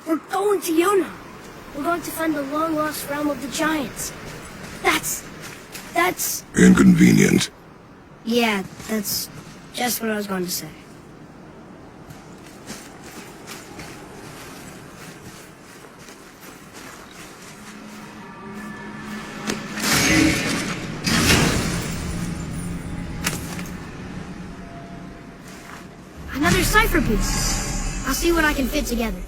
We're going to Yona. We're going to find the long-lost realm of the giants. That's... Inconvenient. Yeah, that's just what I was going to say. Another cipher piece. I'll see what I can fit together.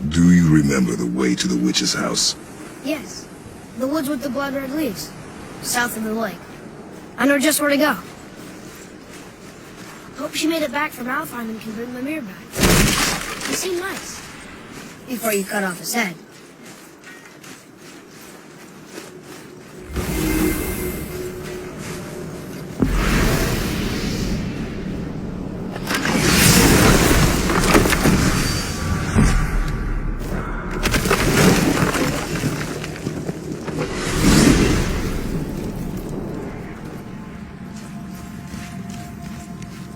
Do you remember the way to the witch's house? Yes. The woods with the blood-red leaves. South of the lake. I know just where to go. Hope she made it back from Alfheim and can bring Mimir back. He seemed nice. Before you cut off his head.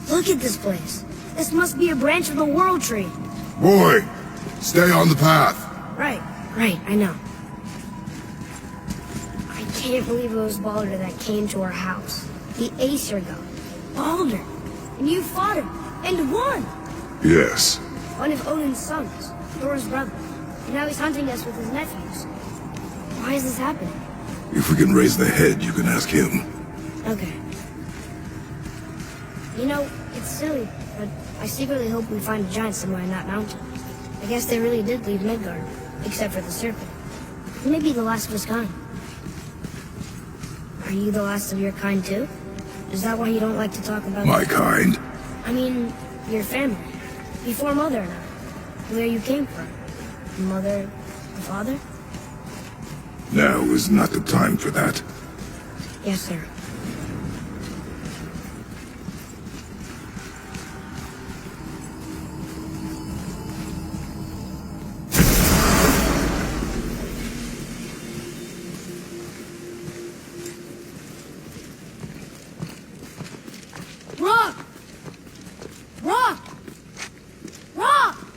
Look at this place. This must be a branch of the World Tree. Boy, stay on the path. Right, I know. I can't believe it was Baldur that came to our house. The Aesir god. Baldur. And you fought him. And won! Yes. One of Odin's sons. Thor's brother. And now he's hunting us with his nephews. Why is this happening? If we can raise the head, you can ask him. Okay. You know, it's silly, but I secretly hope we find a giant somewhere in that mountain. I guess they really did leave Midgard, except for the serpent. Maybe the last of his kind. Are you the last of your kind too? Is that why you don't like to talk about... My kind? I mean, your family. Before Mother and I. Where you came from. Mother and father? Now is not the time for that. Yes, sir.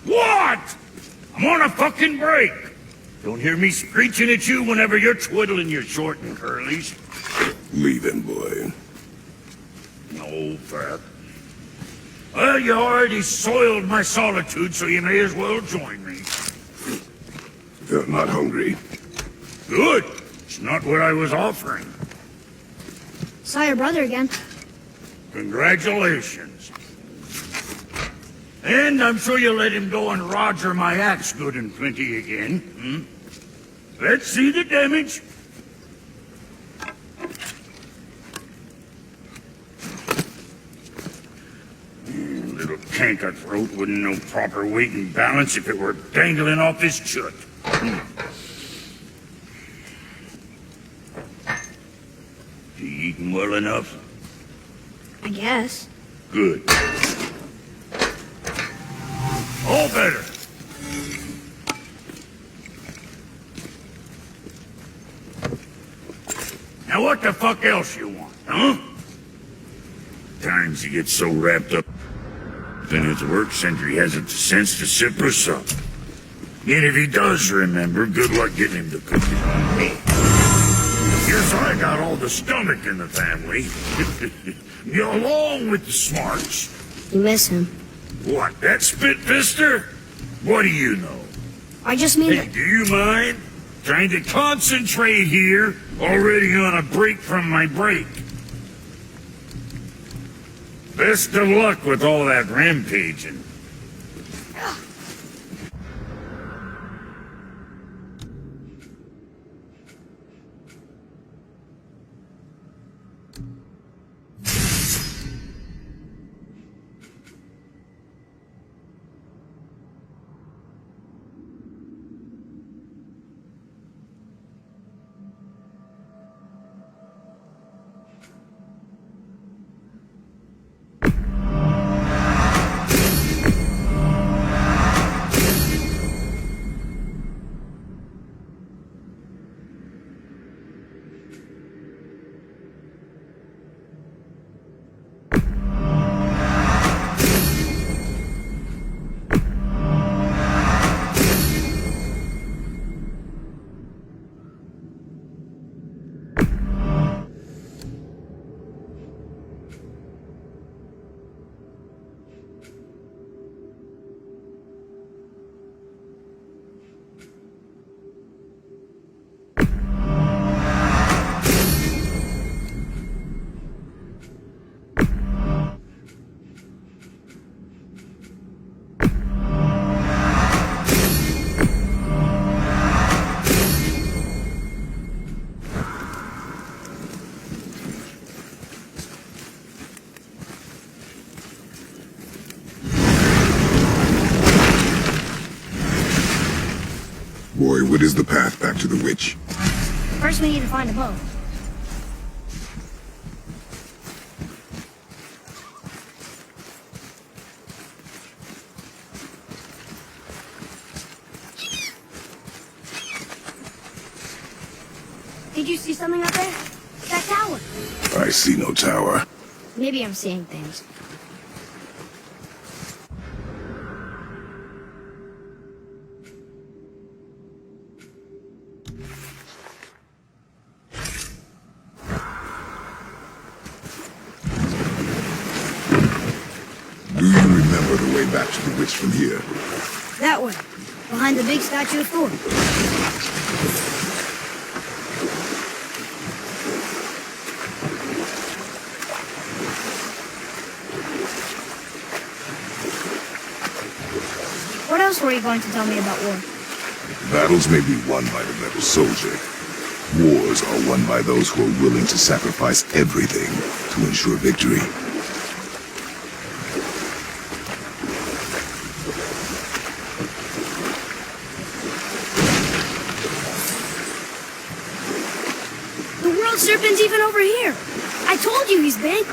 What? I'm on a fucking break. Don't hear me screeching at you whenever you're twiddling your short and curlies. Leave him, boy. No, Pat. Well, you already soiled my solitude, so you may as well join me. You're not hungry. Good. It's not what I was offering. Saw your brother again. Congratulations. And I'm sure you'll let him go and Roger my axe good and plenty again. Let's see the damage. Little canker throat wouldn't know proper weight and balance if it were dangling off his chut. You eating well enough? I guess. Good. All better. Now what the fuck else you want, huh? Times you get so wrapped up in his work, Sentry hasn't the sense to sip us up. And if he does remember, good luck getting him to cook it on me. Guess I got all the stomach in the family. Along with the smarts. You miss him. What, that spit-fister? What do you know? I just mean... Hey, do you mind? Trying to concentrate here, already on a break from my break. Best of luck with all that rampaging. What is the path back to the witch? First, we need to find a boat. Did you see something up there? That tower. I see no tower. Maybe I'm seeing things. Do you remember the way back to the witch from here? That way, behind the big statue of Thor. What else were you going to tell me about war? Battles may be won by the better soldier. Wars are won by those who are willing to sacrifice everything to ensure victory. The world serpent's even over here. I told you he's big.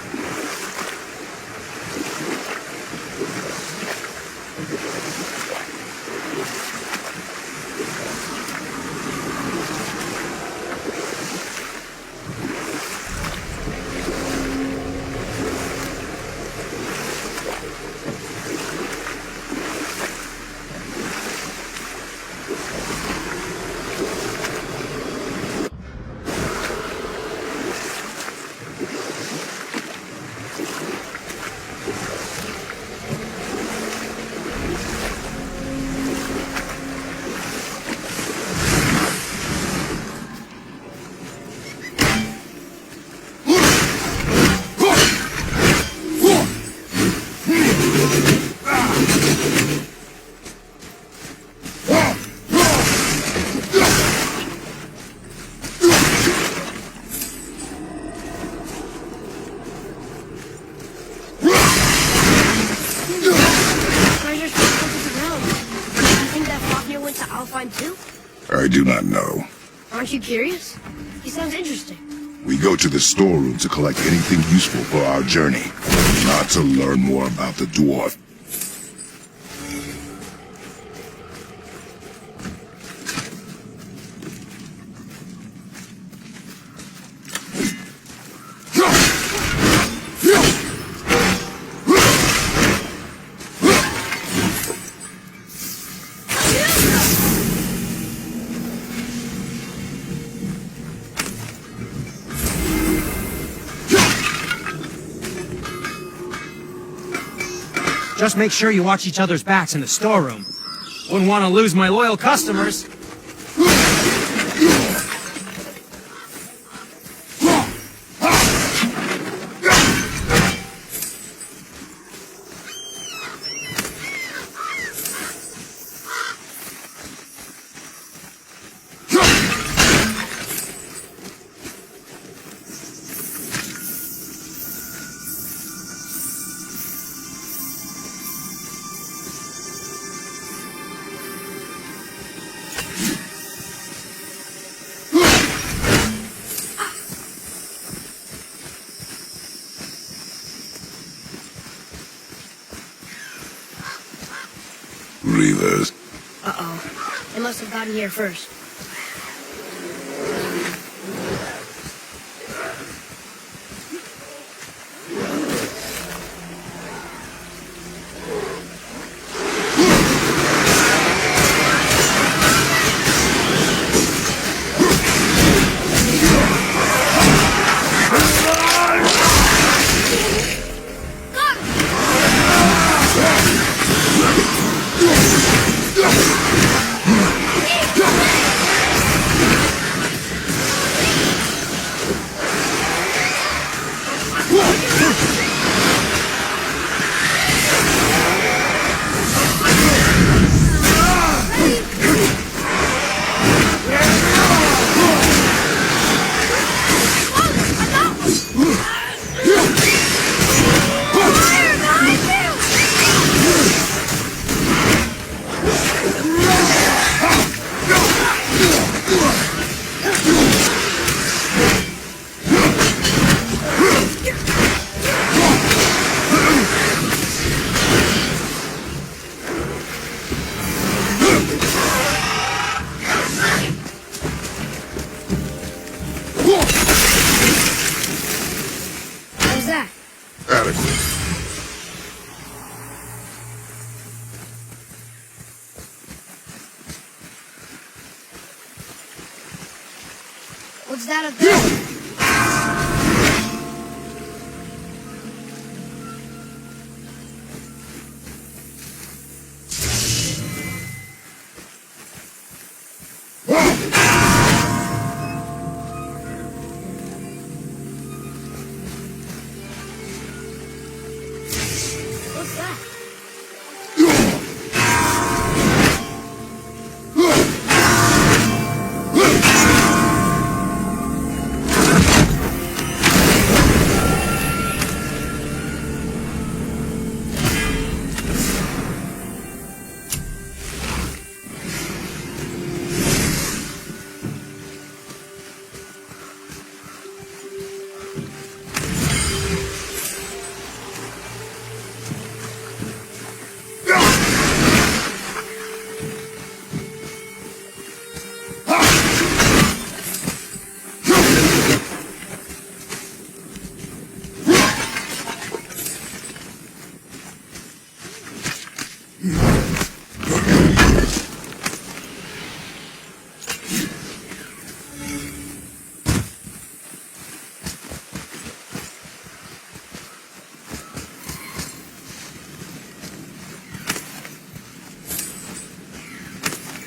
I do not know. Aren't you curious? He sounds interesting. We go to the storeroom to collect anything useful for our journey, not to learn more about the dwarf. Just make sure you watch each other's backs in the storeroom. Wouldn't want to lose my loyal customers. Reavers. Uh-oh. They must have gotten here first. What's that up there? What's that?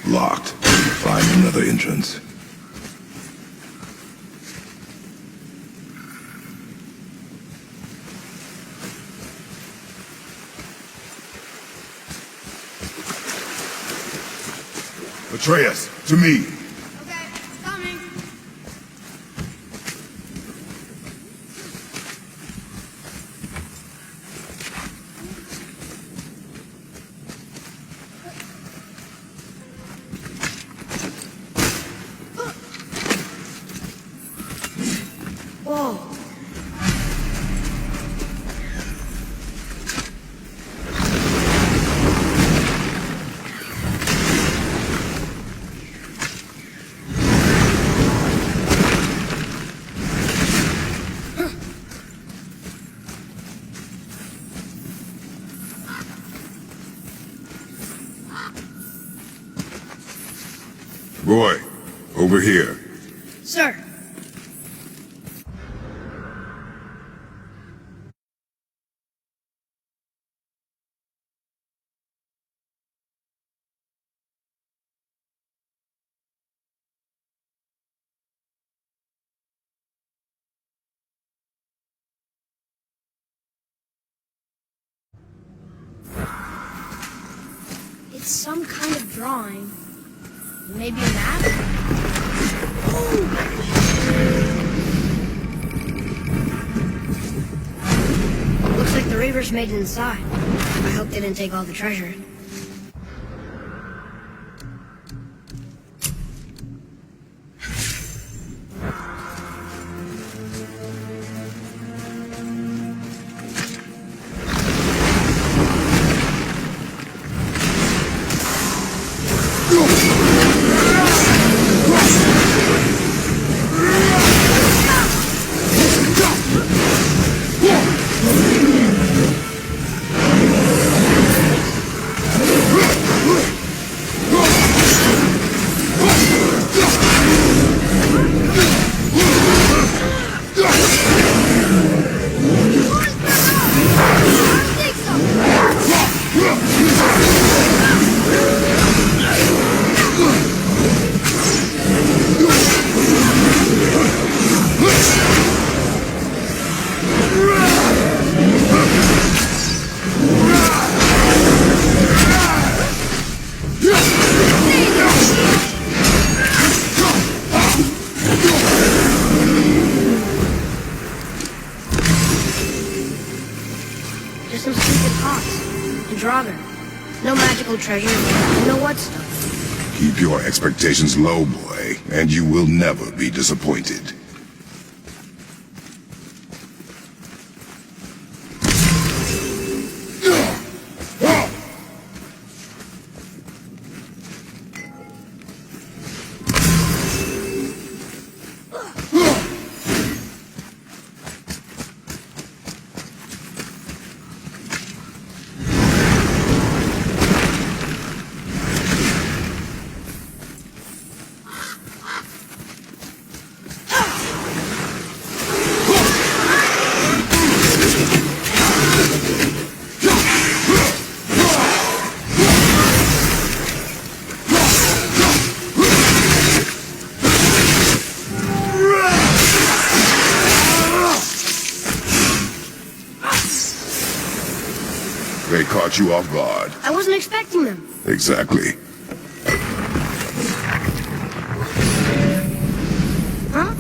Locked. Find another entrance. Atreus, to me. Okay, coming. Whoa. Boy, over here. Sir. It's some kind of drawing. Maybe a map? Looks like the Reavers made it inside. I hope they didn't take all the treasure. Just some stupid pots and Draugr. No magical treasure, no what stuff. Keep your expectations low, boy, and you will never be disappointed. They caught you off guard. I wasn't expecting them. Exactly. Huh?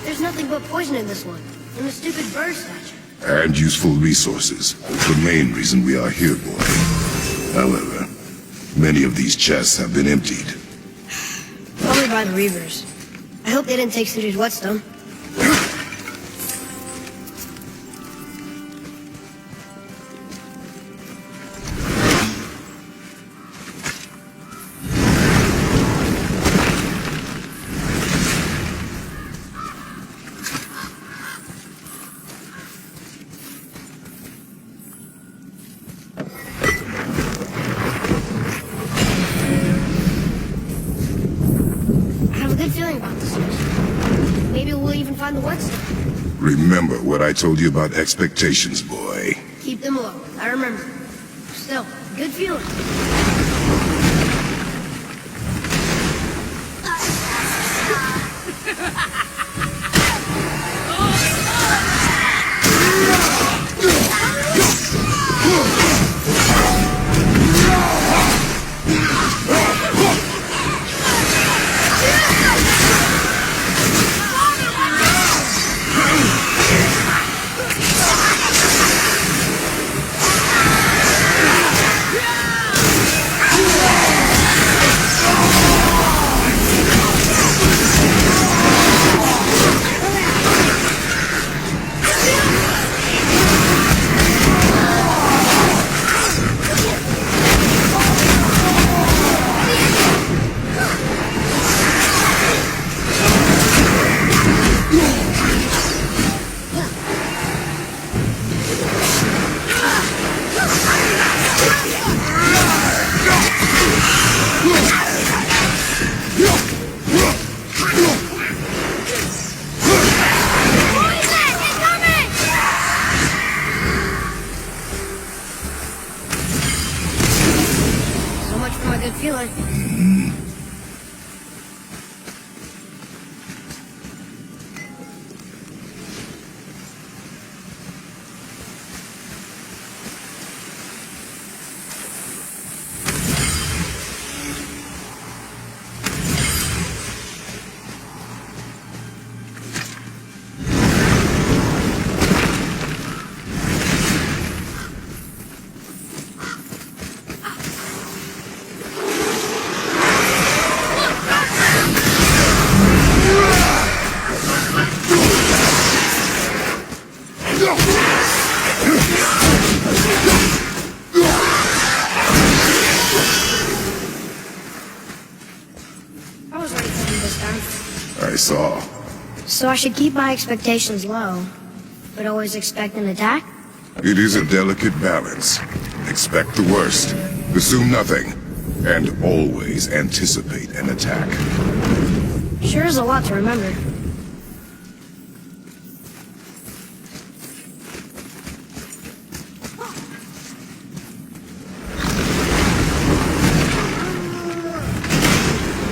There's nothing but poison in this one, and the stupid bird statue. And useful resources. The main reason we are here, boy. However, many of these chests have been emptied. Probably by the Reavers. I hope they didn't take Sindri's whetstone. Feeling about this mission. Maybe we'll even find the whetstone. Remember what I told you about expectations, boy. Keep them low. I remember. Still, good feeling. Good feeling. saw. So I should keep my expectations low, but always expect an attack? It is a delicate balance. Expect the worst, assume nothing, and always anticipate an attack. Sure is a lot to remember.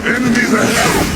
Enemies ahead!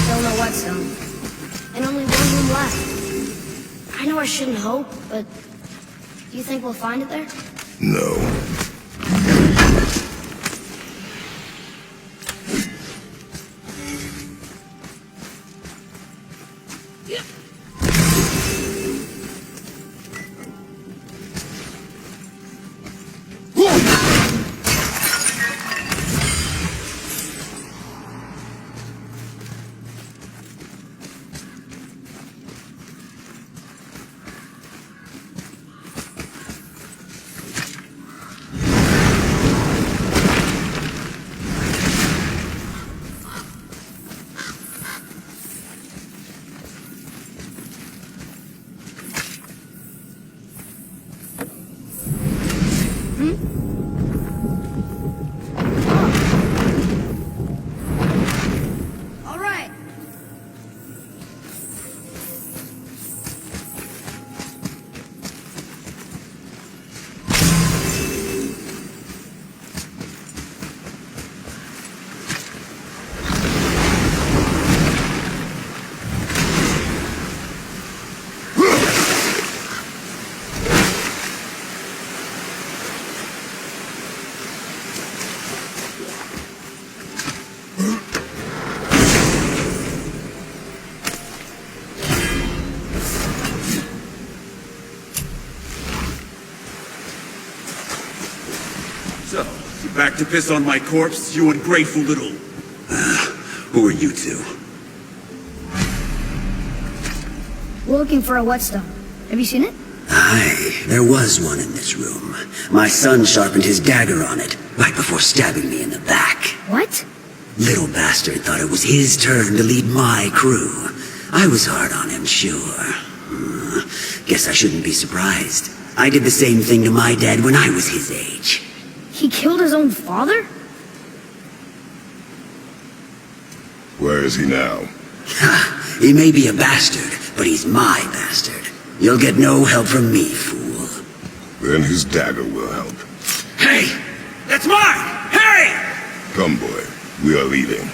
Don't know what zone. And only one room left. I know I shouldn't hope, but do you think we'll find it there? No. All right. So, you back to piss on my corpse, you ungrateful little... who are you two? We're looking for a whetstone. Have you seen it? Aye, there was one in this room. My son sharpened his dagger on it, right before stabbing me in the back. What? Little bastard thought it was his turn to lead my crew. I was hard on him, sure. Guess I shouldn't be surprised. I did the same thing to my dad when I was his age. He killed his own father? Where is he now? Ha! He may be a bastard, but he's my bastard. You'll get no help from me, fool. Then his dagger will help. Hey! That's mine! Hey! Come, boy. We are leaving.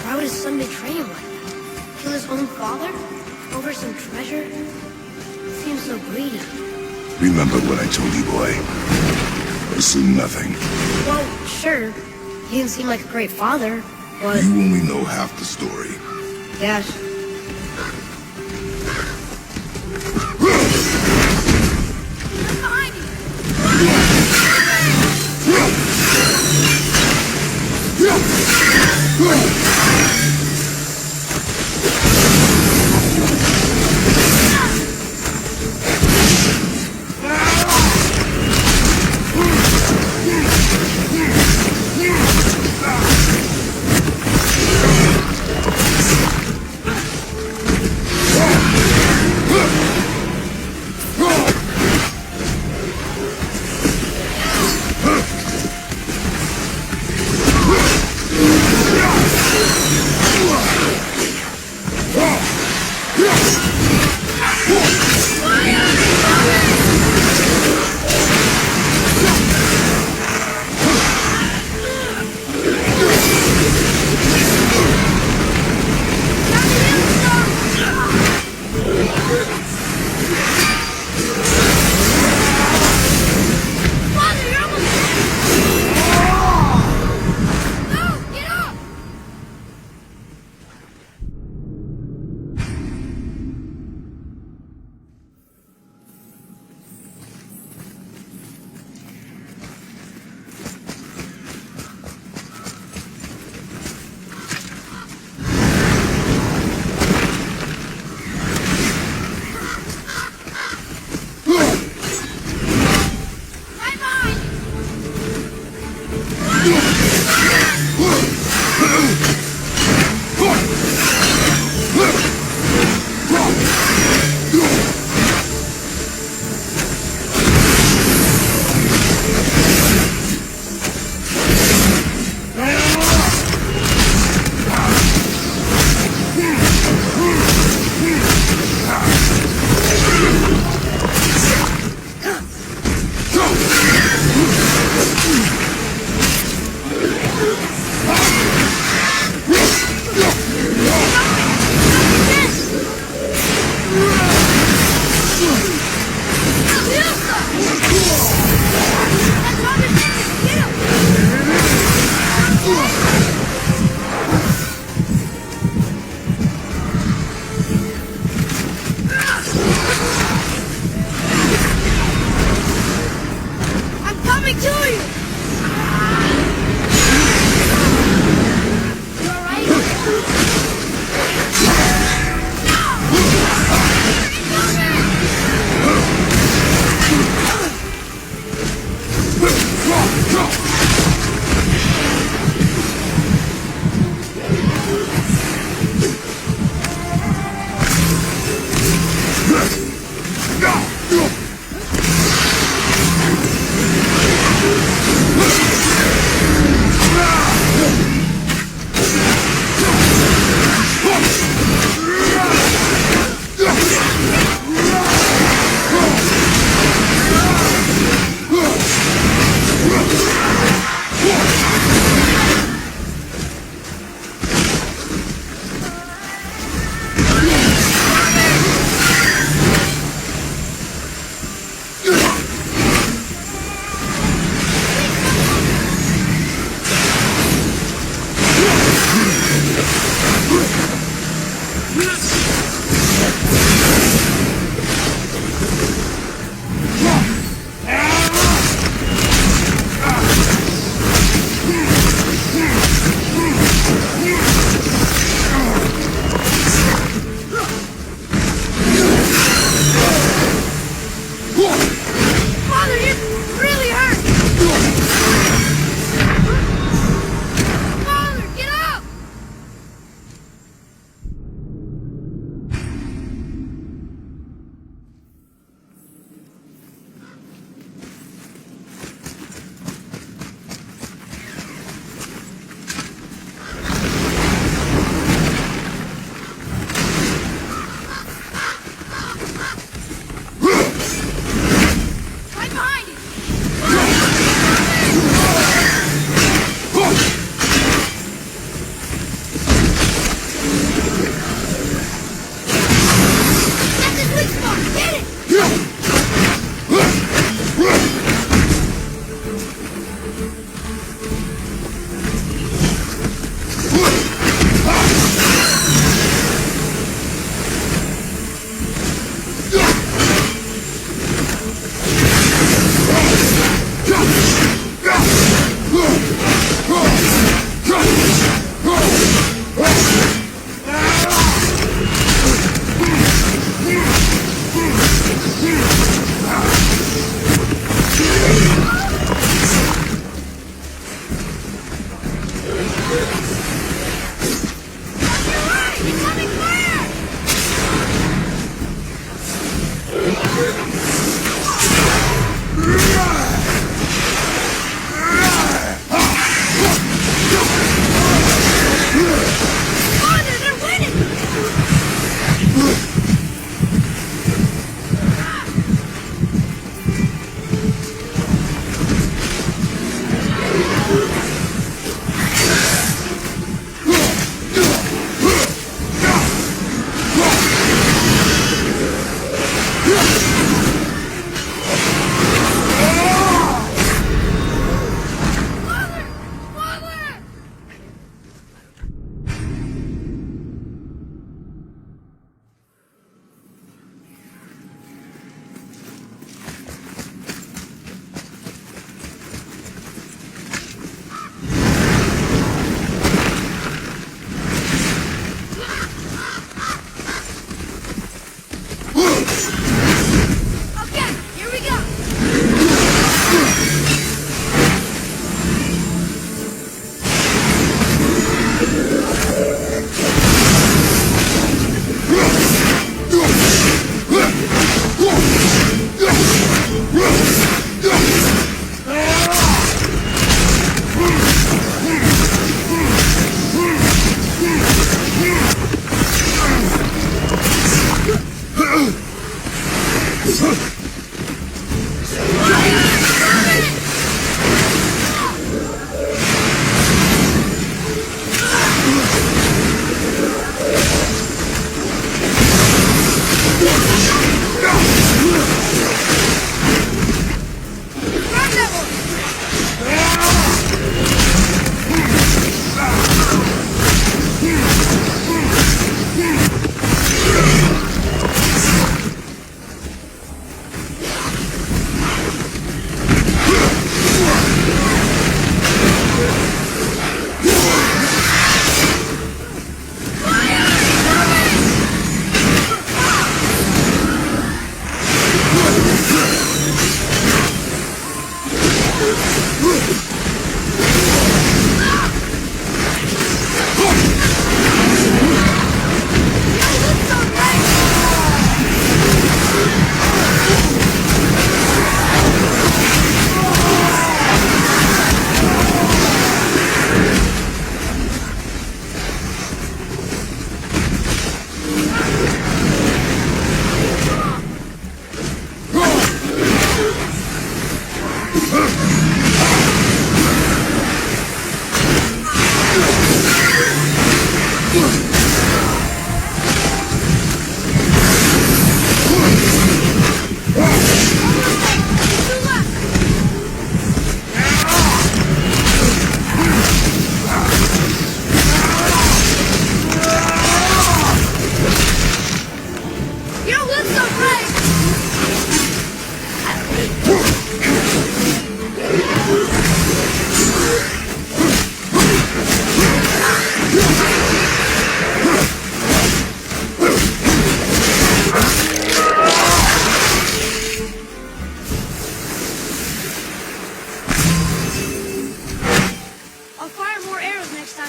Why would his son betray him like that? Kill his own father? Over some treasure? Seems so greedy. Remember what I told you, boy? Assume nothing. Well, sure. He didn't seem like a great father, but... You only know half the story. Yes.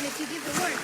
down if you give the word.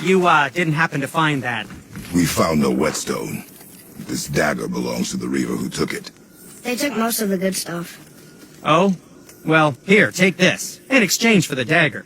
You, didn't happen to find that? We found no whetstone. This dagger belongs to the Reaver who took it. They took most of the good stuff. Oh? Well, here, take this. In exchange for the dagger.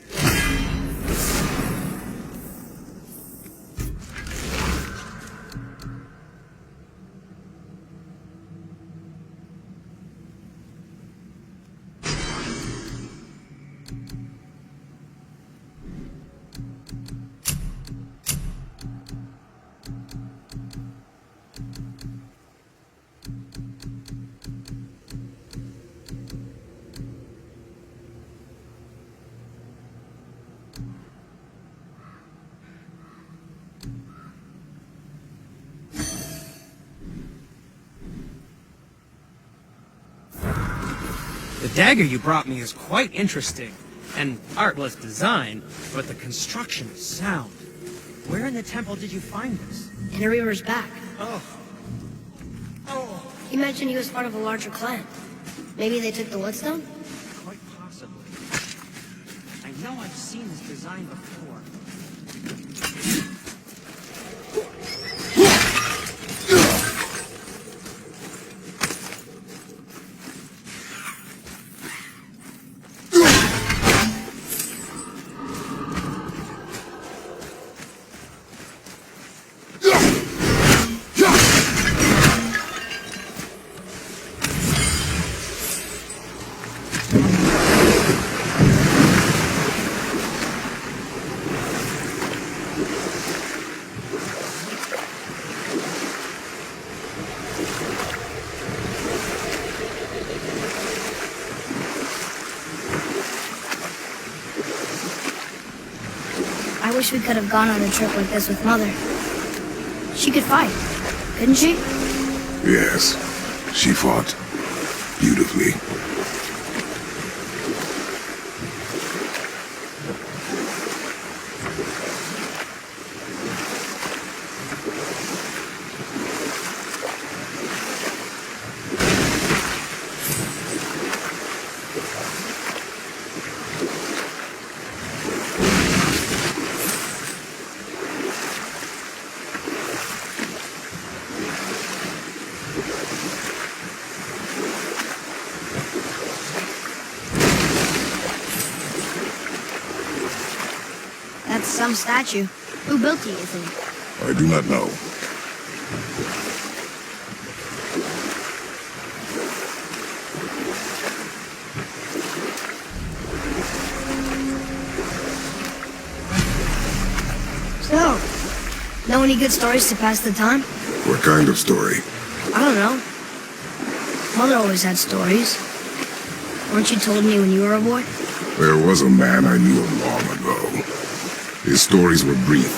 The dagger you brought me is quite interesting. An artless design, but the construction is sound. Where in the temple did you find this? In a Reaver's back. Oh. He mentioned he was part of a larger clan. Maybe they took the whetstone? Quite possibly. I know I've seen this design before. I wish we could have gone on a trip like this with Mother. She could fight, couldn't she? Yes, she fought beautifully. That's some statue. Who built it, you think? I do not know. So, know any good stories to pass the time? What kind of story? I don't know. Mother always had stories. Weren't you told me when you were a boy? There was a man I knew long ago. His stories were brief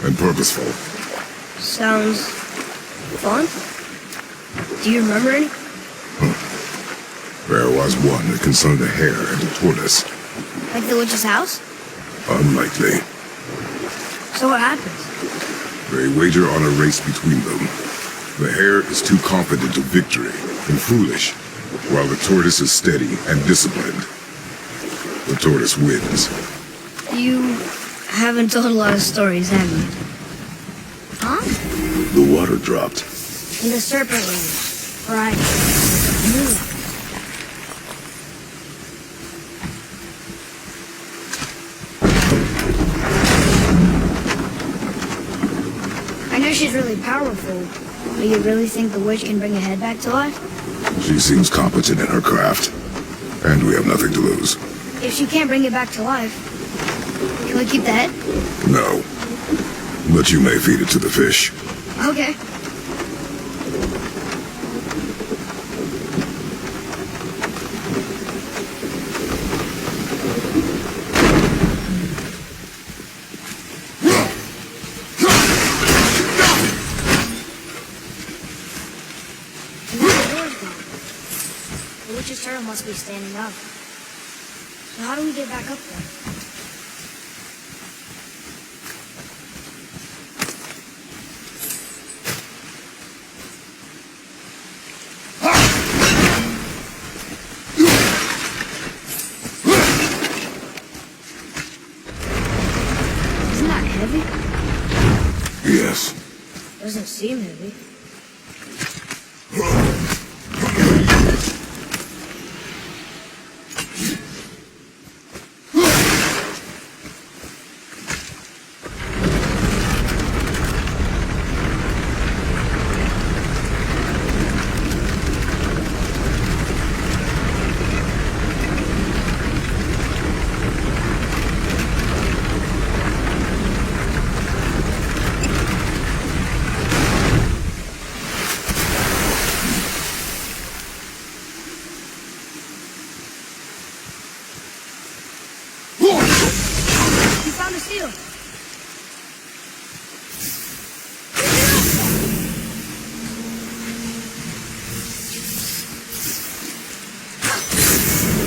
and purposeful. Sounds fun. Do you remember any? There was one that concerned a hare and a tortoise. Like the witch's house? Unlikely. So what happens? They wager on a race between them. The hare is too confident of victory and foolish, while the tortoise is steady and disciplined. The tortoise wins. You haven't told a lot of stories, have you? Huh? The water dropped. In the serpent range. Right. I know she's really powerful, but you really think the witch can bring a head back to life? She seems competent in her craft, and we have nothing to lose. If she can't bring it back to life, can we keep the head? No. But you may feed it to the fish. Okay. The witch's turtle must be standing up. So how do we get back up there? Isn't that heavy? Yes. Doesn't seem heavy. You found a seal.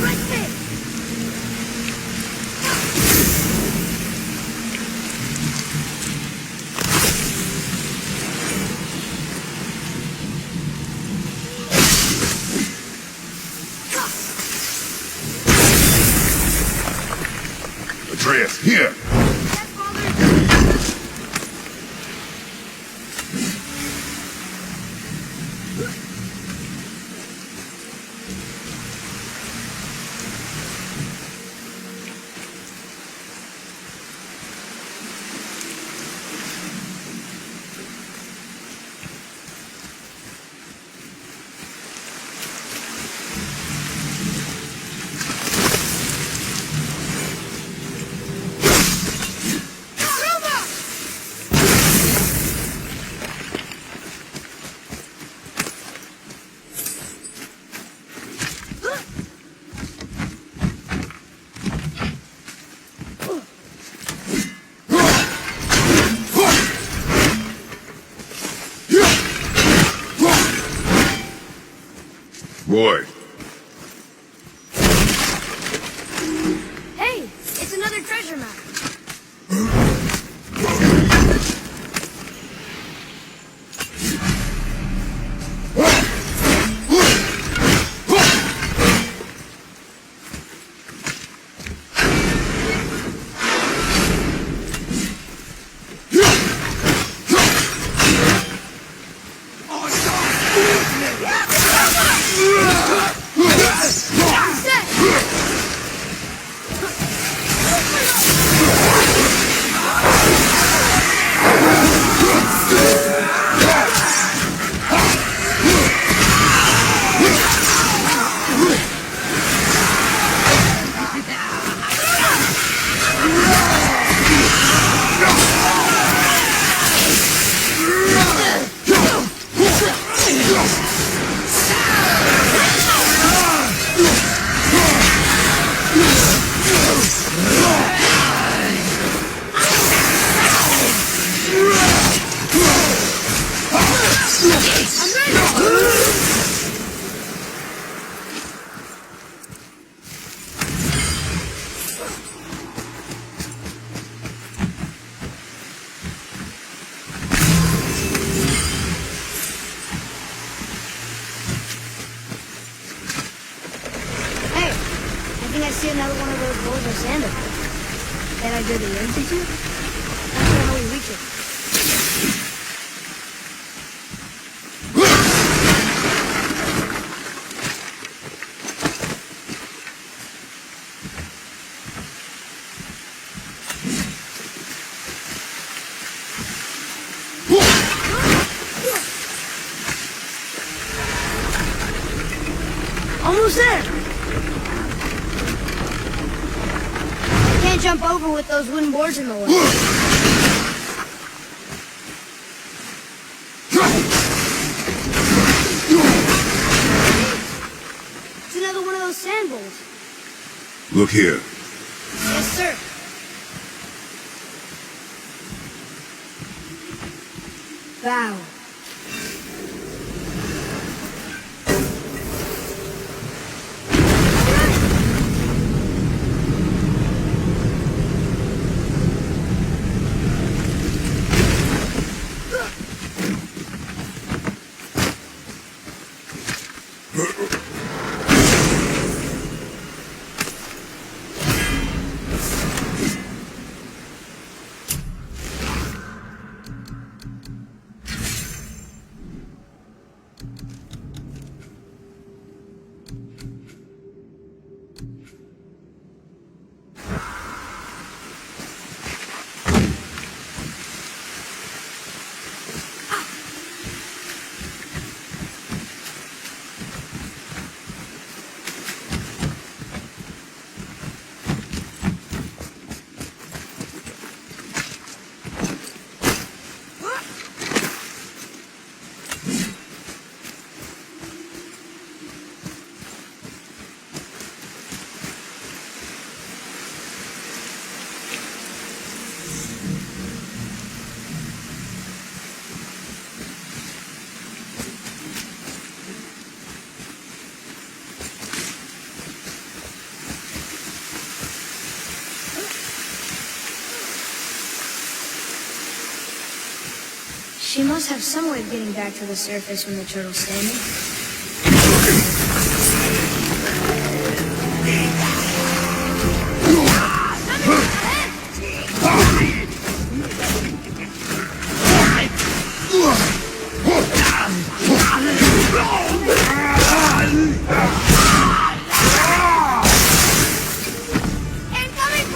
Right there. Atreus, here! Yes, Father. Boy, Hey, it's another treasure map. Hey, I think I see another one of those bowls of sand up there. That I did the empty to? That's not how we reach it. Almost there. jump over with those wooden boards in the way. It's another one of those sand bowls. Look here. Yes, sir. Bow. She must have some way of getting back to the surface when the turtle's standing. Incoming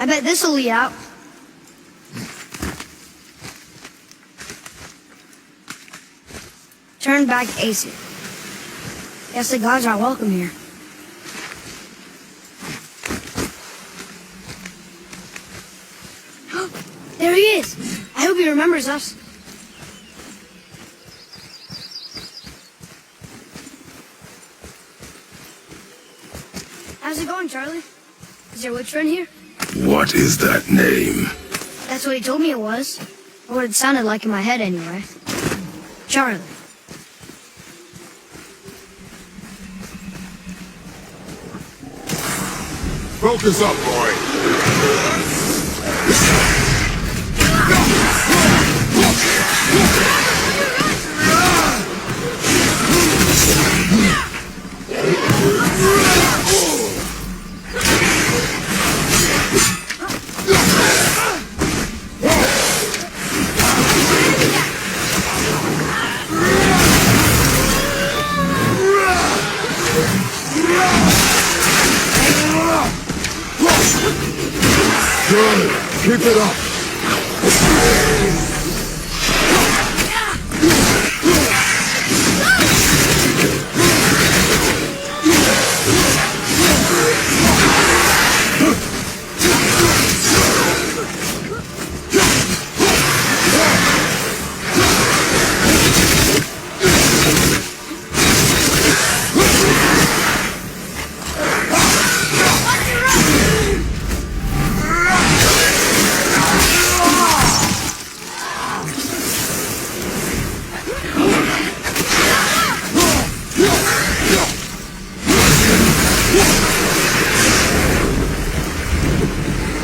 I bet this'll lead out. Turn back AC. Guess the gods are welcome here. There he is! I hope he remembers us. How's it going, Charlie? Is your witch friend here? What is that name? That's what he told me it was. Or what it sounded like in my head anyway. Charlie. Focus up, boy. Good. Keep it up.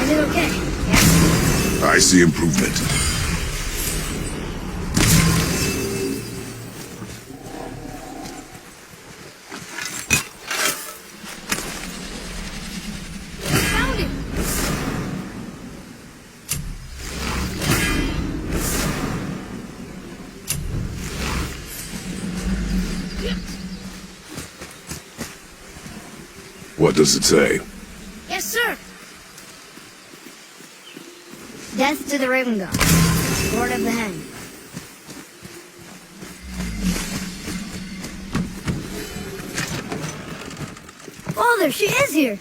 Is it okay? Yeah? I see improvement. Found it! What does it say? Yes, sir! Death to the Raven God, Lord of the Hen. Father, she is here!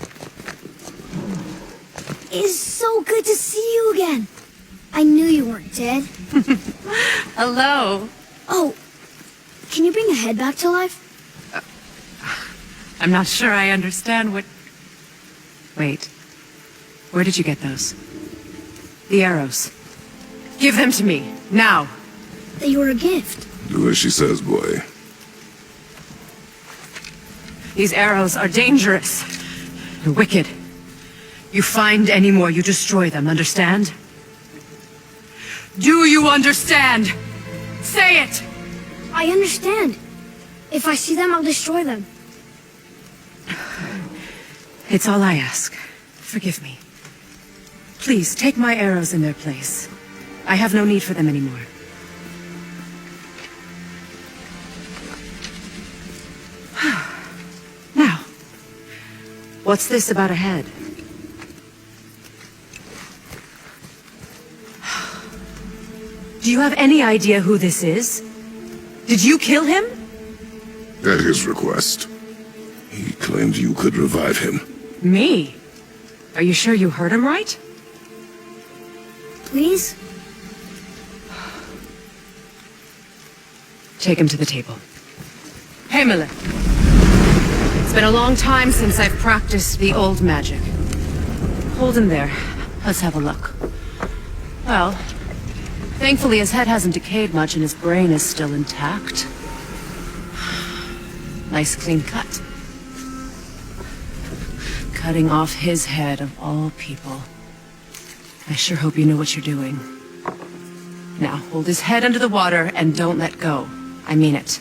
It is so good to see you again. I knew you weren't dead. Hello. Oh, can you bring a head back to life? I'm not sure I understand what... Wait. Where did you get those? The arrows. Give them to me, now. They were a gift. Do as she says, boy. These arrows are dangerous. They're wicked. You find any more, you destroy them, understand? Do you understand? Say it! I understand. If I see them, I'll destroy them. It's all I ask. Forgive me. Please, take my arrows in their place. I have no need for them anymore. Now, what's this about a head? Do you have any idea who this is? Did you kill him? At his request. He claimed you could revive him. Me? Are you sure you heard him right? Please? Take him to the table. Hamlet. It's been a long time since I've practiced the old magic. Hold him there. Let's have a look. Well, thankfully his head hasn't decayed much and his brain is still intact. Nice clean cut. Cutting off his head of all people. I sure hope you know what you're doing. Now, hold his head under the water and don't let go. I mean it.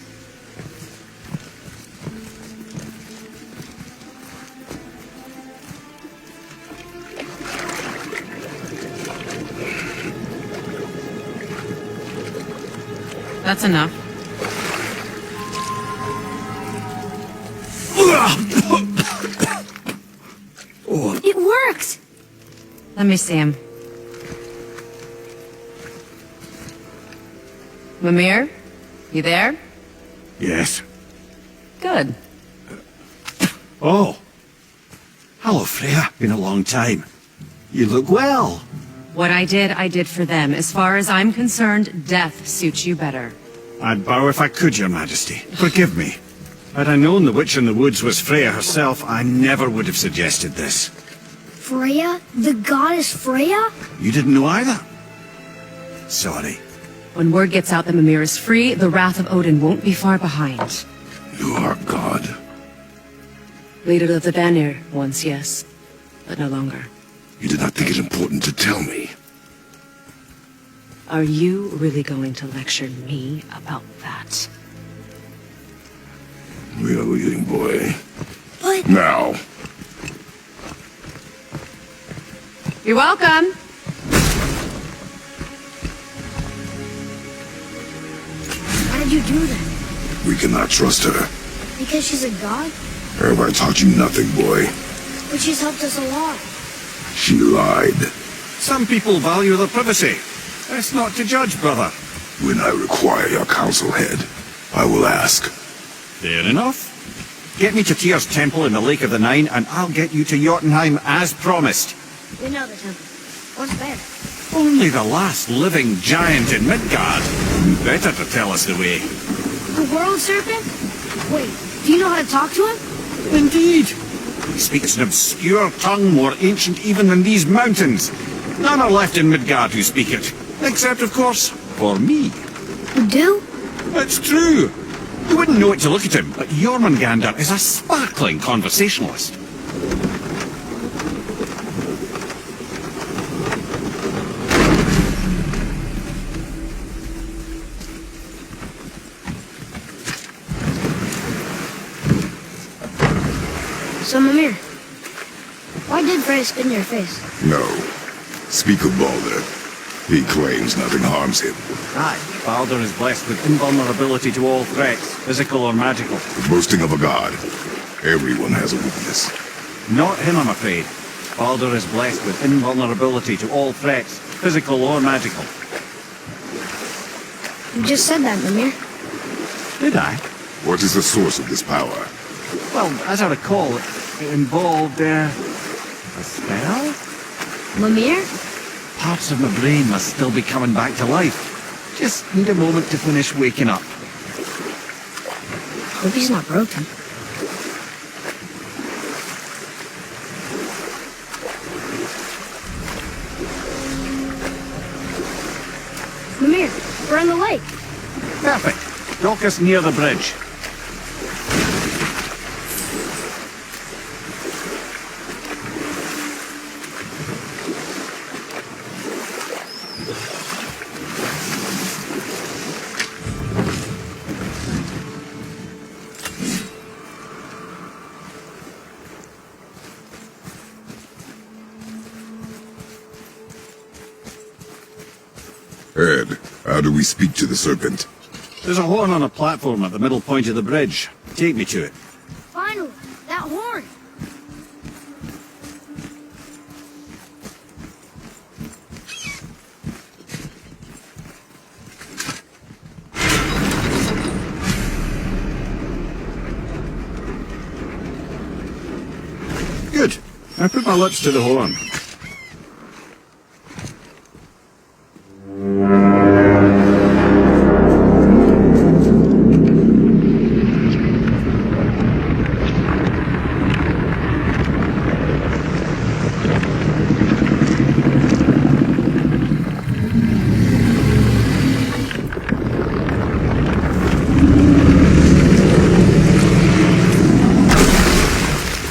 That's enough. It worked! Let me see him. Mimir? You there? Yes. Good. Oh. Hello, Freya. Been a long time. You look well. What I did for them. As far as I'm concerned, death suits you better. I'd bow if I could, Your Majesty. Forgive me. Had I known the witch in the woods was Freya herself, I never would have suggested this. Freya? The goddess Freya? You didn't know either? Sorry. When word gets out that Mimir is free, the wrath of Odin won't be far behind. You are God. Leader of the Vanir, once, yes. but no longer. You did not think it important to tell me. Are you really going to lecture me about that? We are leaving, boy. But Now. You're welcome. why did you do that? We cannot trust her. Because she's a god? Have I taught you nothing, boy? But she's helped us a lot. She lied. Some people value their privacy. That's not to judge, brother. When I require your council head, I will ask. Fair enough. Get me to Tyr's temple in the Lake of the Nine, and I'll get you to Jotunheim as promised. We know the temple. What's there? Only the last living giant in Midgard. Better to tell us the way. The world serpent? Wait, do you know how to talk to him? Indeed. He speaks an obscure tongue more ancient even than these mountains. None are left in Midgard who speak it. Except, of course, for me. You do? It's true. You wouldn't know it to look at him, but Jormungandr is a sparkling conversationalist. So, Mimir, why did Freya spit in your face? No. Speak of Baldur. He claims nothing harms him. Aye, Baldur is blessed with invulnerability to all threats, physical or magical. The boasting of a god. Everyone has a weakness. Not him, I'm afraid. Baldur is blessed with invulnerability to all threats, physical or magical. You just said that, Mimir. Did I? What is the source of this power? Well, as I recall, it involved, a spell? Mimir? Parts of my brain must still be coming back to life. Just need a moment to finish waking up. Hope he's not broken. Mimir, we're on the lake. Perfect. Dock us near the bridge. Ed, how do we speak to the serpent? There's a horn on a platform at the middle point of the bridge. Take me to it. Finally, that horn. Good. I put my lips to the horn.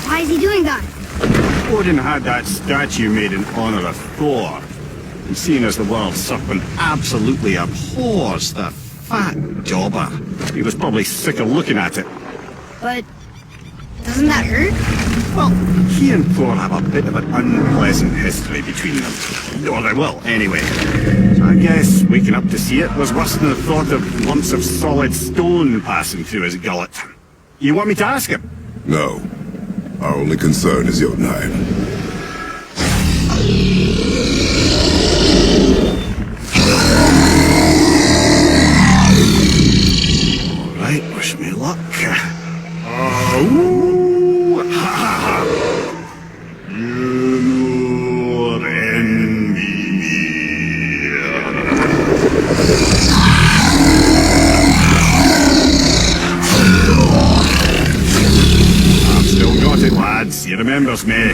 Why is he doing that? Odin had that statue made in honor of Thor. And seeing as the world serpent absolutely abhors the fat dauber, he was probably sick of looking at it. But doesn't that hurt? Well, he and Thor have a bit of an unpleasant history between them. Or they will, anyway. So I guess waking up to see it was worse than the thought of lumps of solid stone passing through his gullet. You want me to ask him? No. Our only concern is Jotunheim. Alright, wish me luck. Ooh, ha, ha, ha. You're enemy. I've still got it, lads. He remembers me.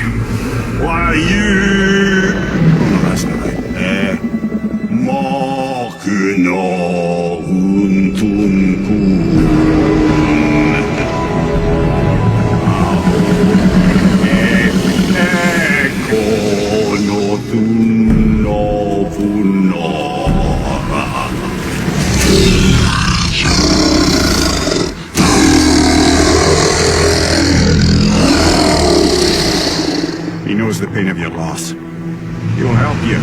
Why, you... Oh, no, that's not right. Makuna Huntunkun. your loss. He'll help you.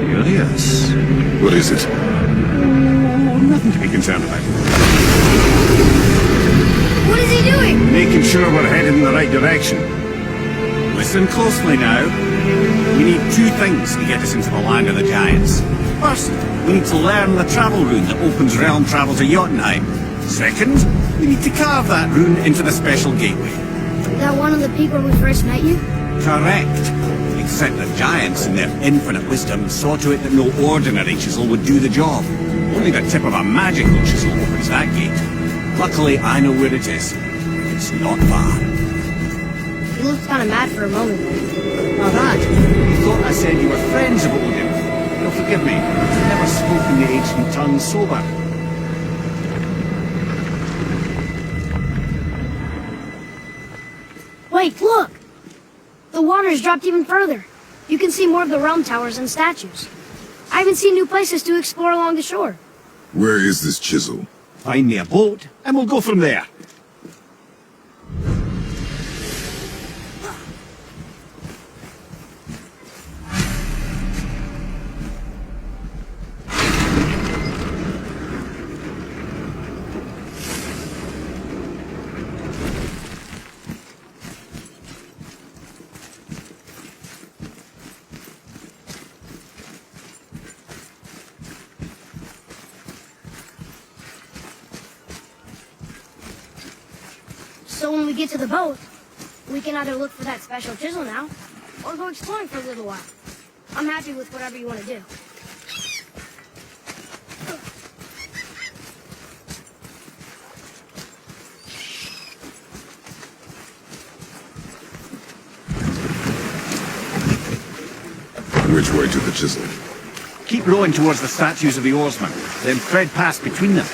Curious. What is it? Oh, nothing to be concerned about. What is he doing? Making sure we're headed in the right direction. Listen closely now. We need two things to get us into the land of the giants. First, we need to learn the travel rune that opens realm travel to Jotunheim. Second, we need to carve that rune into the special gateway. That one on the peak where we first met you? Correct. Except the giants, in their infinite wisdom, saw to it that no ordinary chisel would do the job. Only the tip of a magical chisel opens that gate. Luckily, I know where it is. It's not far. You looked kind of mad for a moment. Now that, you thought I said you were friends of Odin. You'll forgive me. I've never spoken the ancient tongue sober. Wait, look! The water's dropped even further. You can see more of the realm towers and statues. I even see new places to explore along the shore. Where is this chisel? Find me a boat, and we'll go from there. So when we get to the boat, we can either look for that special chisel now, or go exploring for a little while. I'm happy with whatever you want to do. Which way to the chisel? Keep rowing towards the statues of the oarsmen, then thread past between them.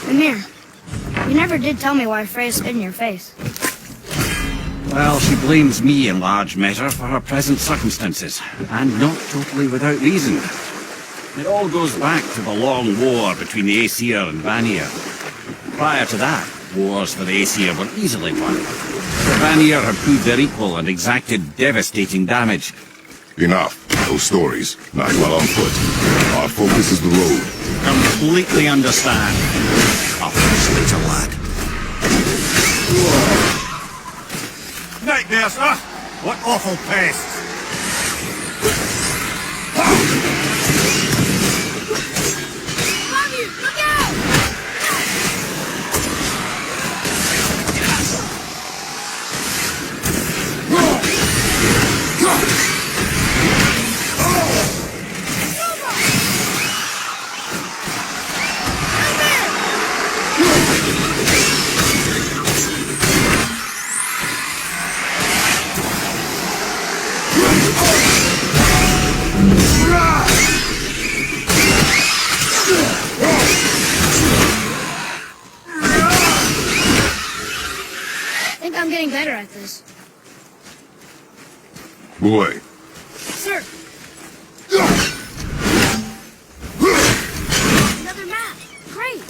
Mimir, you never did tell me why Freya spit in your face. Well, she blames me in large measure for her present circumstances, and not totally without reason. It all goes back to the long war between the Aesir and Vanir. Prior to that, wars for the Aesir were easily won. The Vanir had proved their equal and exacted devastating damage. Enough. Those stories. Not while on foot. Our focus is the road. Completely understand. I'll finish later, lad. Nightmares, huh? What awful pests! Bobby, look out! I think I'm getting better at this. Boy. Sir! Another map! Great!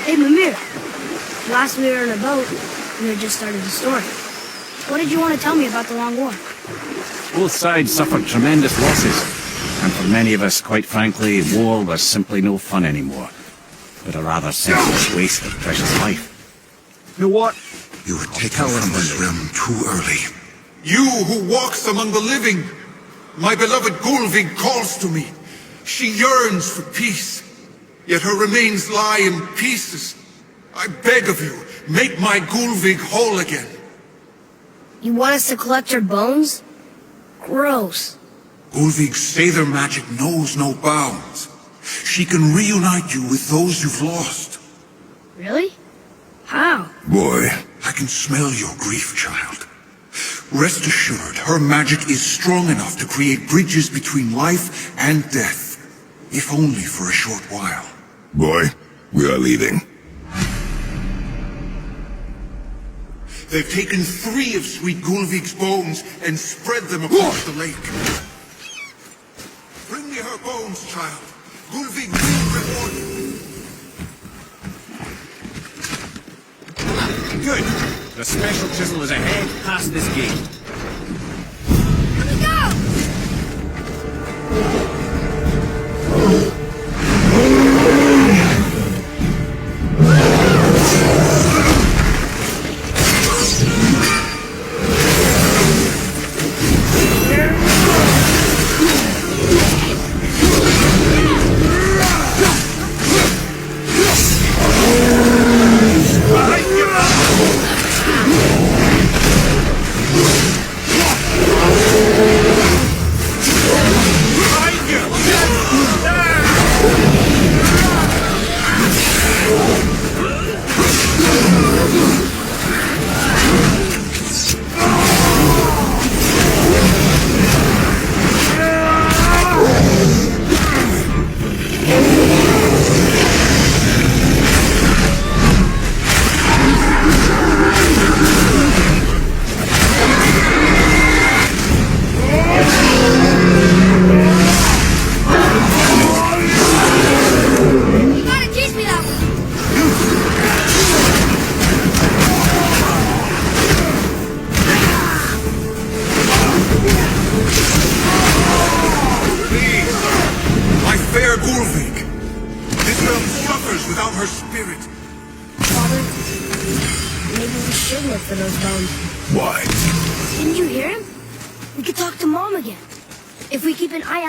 Hey, Mimir. Last we were in a boat, we had just started the story. What did you want to tell me about the Long War? Both sides suffered tremendous losses, and for many of us, quite frankly, war was simply no fun anymore, but a rather senseless waste of precious life. You know what? You were taken from this realm too early. You who walks among the living, my beloved Gulvig calls to me. She yearns for peace. yet her remains lie in pieces. I beg of you, make my Gulvig whole again. You want us to collect her bones? Gross. Gulvig's Sather magic knows no bounds. She can reunite you with those you've lost. Really? How? Boy, I can smell your grief, child. Rest assured, her magic is strong enough to create bridges between life and death, if only for a short while. boy, we are leaving. They've taken 3 of Sweet Gulvig's bones and spread them across the lake. Bring me her bones, child. Gulvig will reward you. Good. The special chisel is ahead past this gate. Let me go!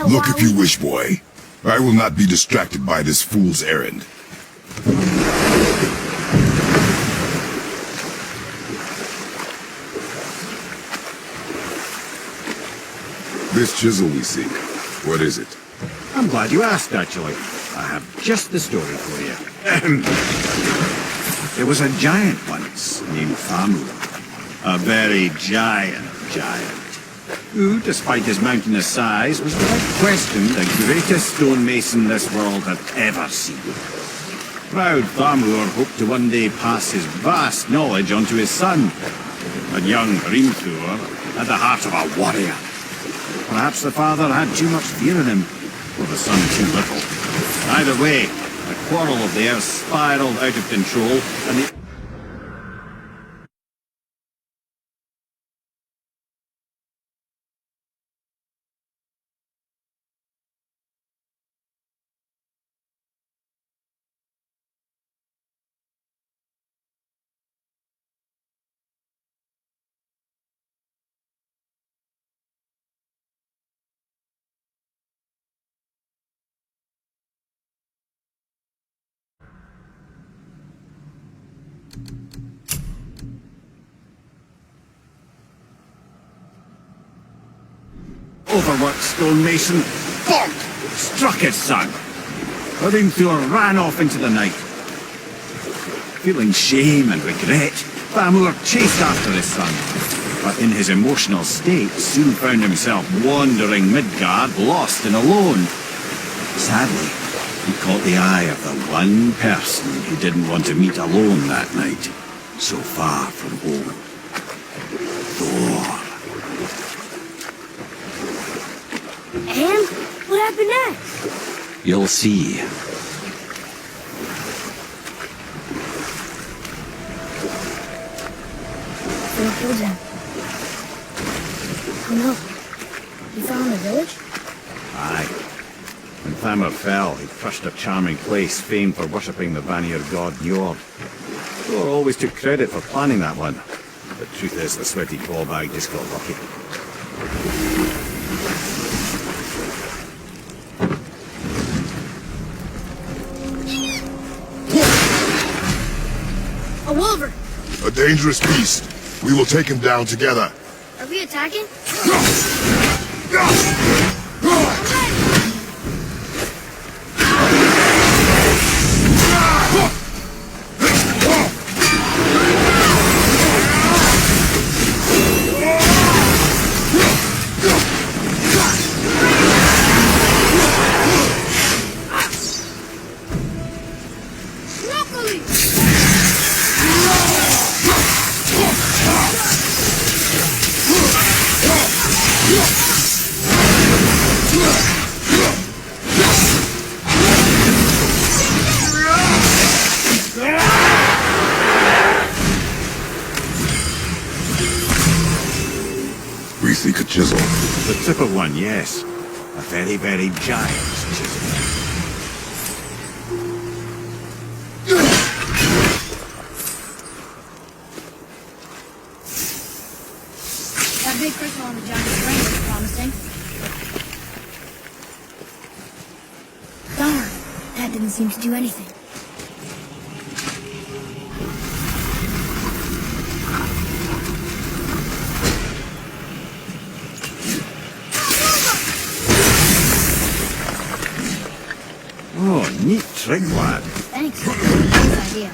Look if you wish, boy. I will not be distracted by this fool's errand. This chisel we seek, what is it? I'm glad you asked, actually. I have just the story for you. There was a giant once named Famu. A very giant, who, despite his mountainous size, was without question the greatest stonemason this world had ever seen. Proud Thamur hoped to one day pass his vast knowledge on to his son. But young Hrimthur had the heart of a warrior. Perhaps the father had too much fear in him, or the son too little. Either way, the quarrel of theirs spiraled out of control, and the overworked stonemason, bonk, struck his son. Hrimthur ran off into the night. Feeling shame and regret, Thamur chased after his son, but in his emotional state soon found himself wandering Midgard, lost and alone. Sadly, he caught the eye of the one person he didn't want to meet alone that night, so far from home. Thor. And what happened next? You'll see. Phil killed him. Oh no. You found the village? Aye. When Thamur fell, he crushed a charming place famed for worshipping the Vanir god Njord. Thor always took credit for planning that one. The truth is, the sweaty clawbag just got lucky. dangerous beast. We will take him down together. Are we attacking? We seek a chisel. The tip of one, yes. A very, very giant chisel. That big crystal on the giant's brain is promising. Darn, that didn't seem to do anything. Oh, neat trick, lad. Thanks. Nice idea.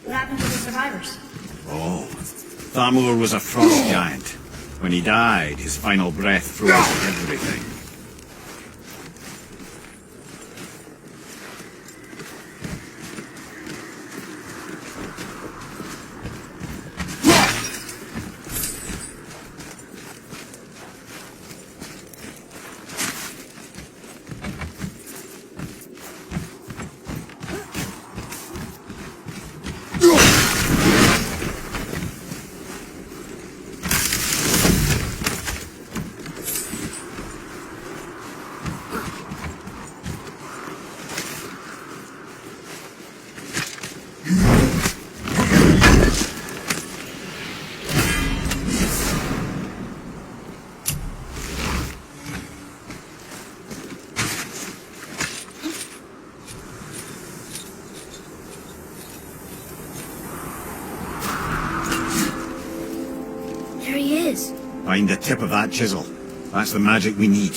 What happened to the survivors? Oh, Thamur was a frost giant. When he died, his final breath froze everything. There he is. Find the tip of that chisel. That's the magic we need.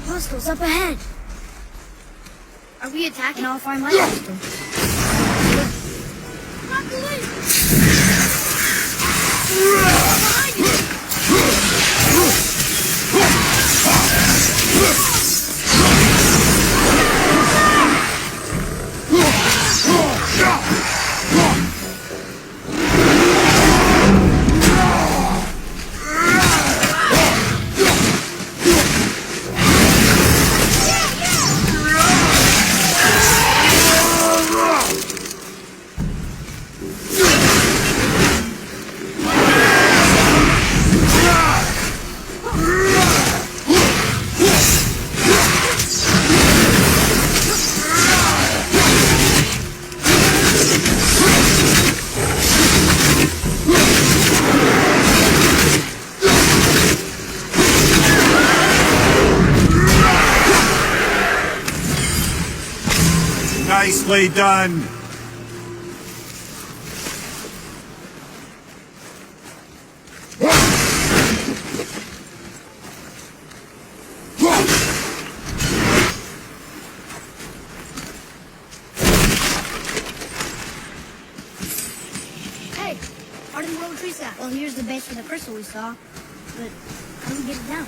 Hostiles up ahead. Are we attacking all foreign life systems? Not the lead. Behind you. Nicely done! Hey, how did we blow the tree stack? Well, here's the base for the crystal we saw. But how do we get it down?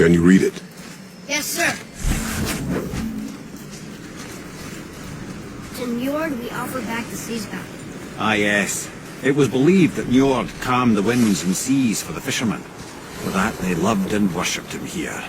Can you read it? Yes, sir. To Njord, we offer back the seas bound. Ah, yes. It was believed that Njord calmed the winds and seas for the fishermen. For that they loved and worshipped him here.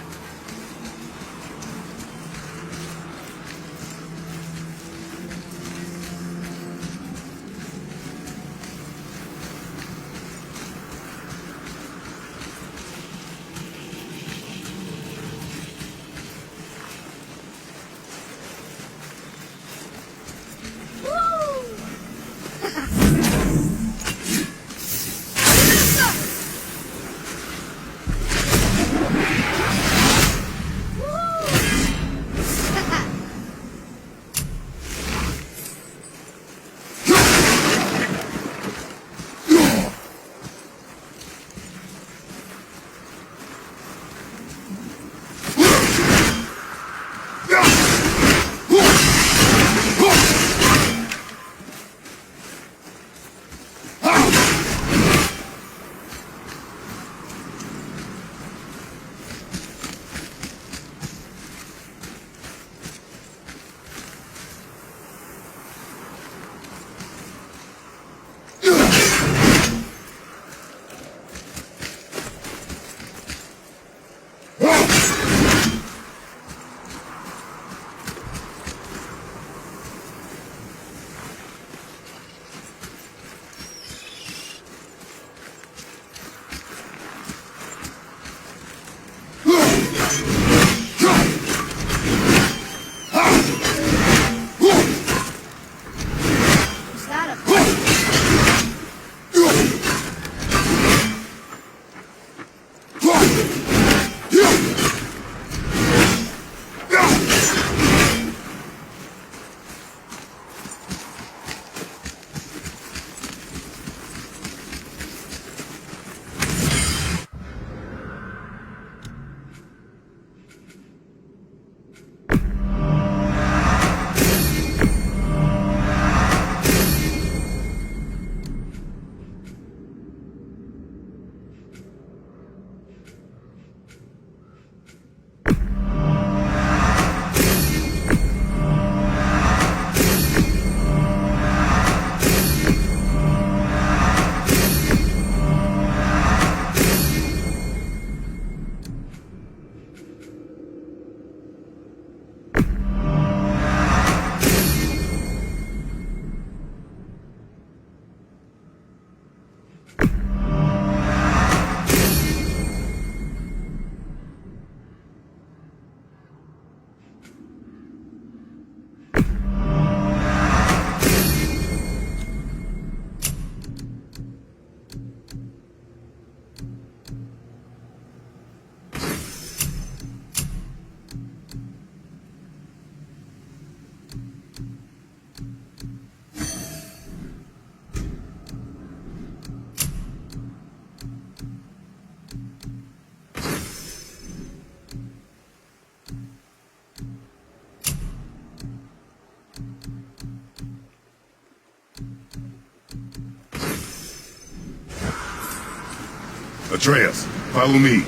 Atreus, follow me.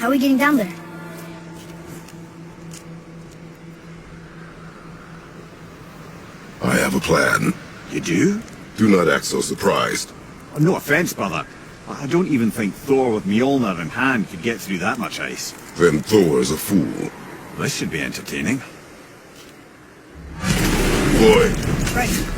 How are we getting down there? I have a plan. You do? Do not act so surprised. No offense, brother. I don't even think Thor with Mjolnir in hand could get through that much ice. Then Thor is a fool. This should be entertaining. Boy, Right.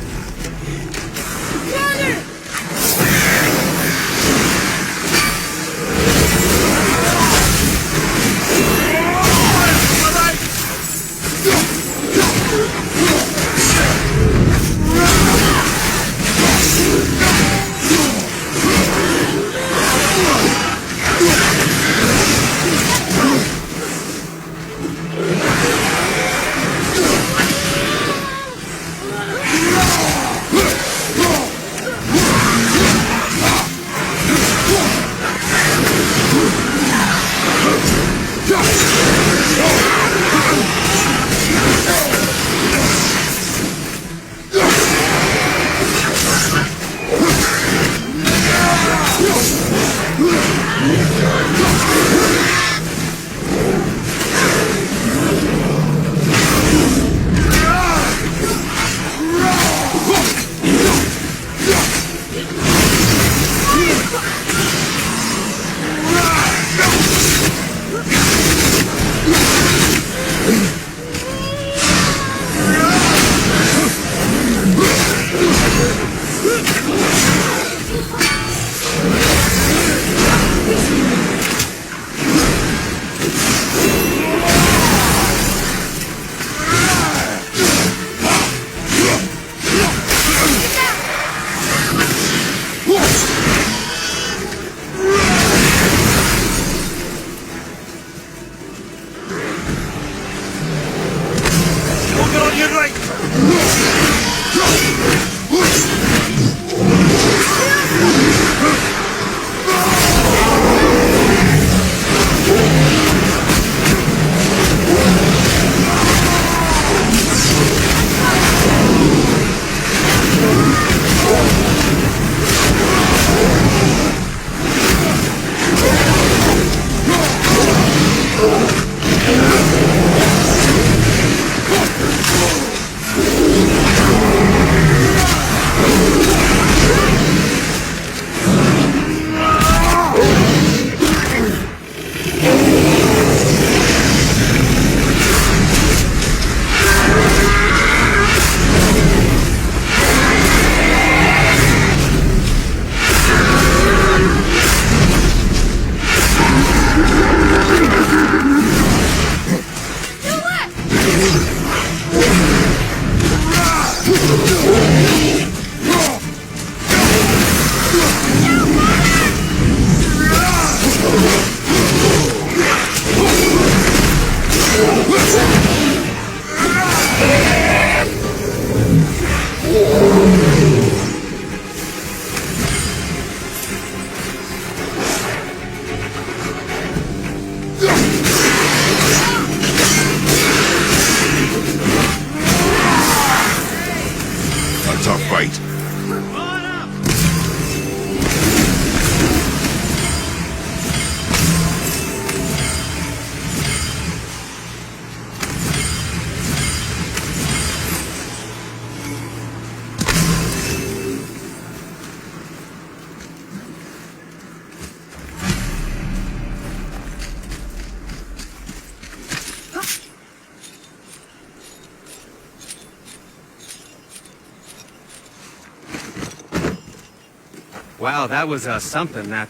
Wow, that was something, that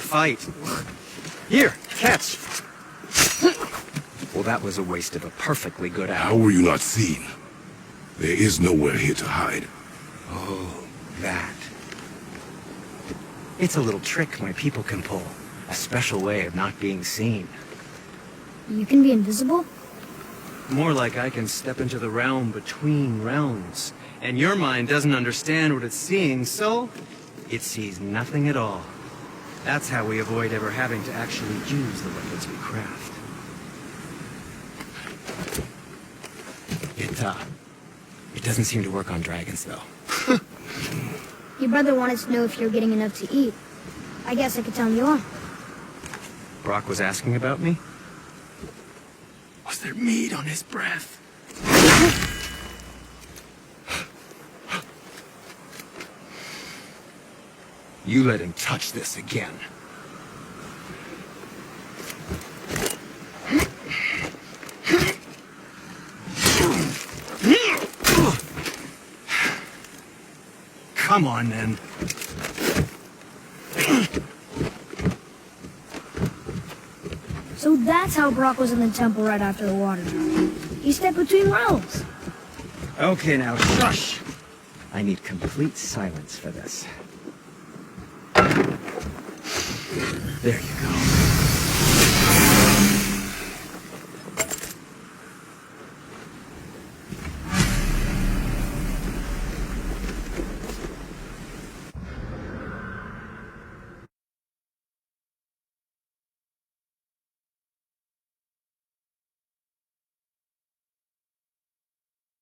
fight. Here, catch. Well, that was a waste of a perfectly good how hour. were you not seen? There is nowhere here to hide. Oh, that. It's a little trick my people can pull. A special way of not being seen. You can be invisible? More like I can step into the realm between realms. And your mind doesn't understand what it's seeing, so it sees nothing at all. That's how we avoid ever having to actually use the weapons we craft. It doesn't seem to work on dragons, though. Your brother wanted to know if you're getting enough to eat. I guess I could tell him you are. Brock was asking about me? Was there meat on his breath? You let him touch this again. Come on, then. So that's how Brock was in the temple right after the water. He stepped between realms. Okay, now shush! I need complete silence for this. There you go.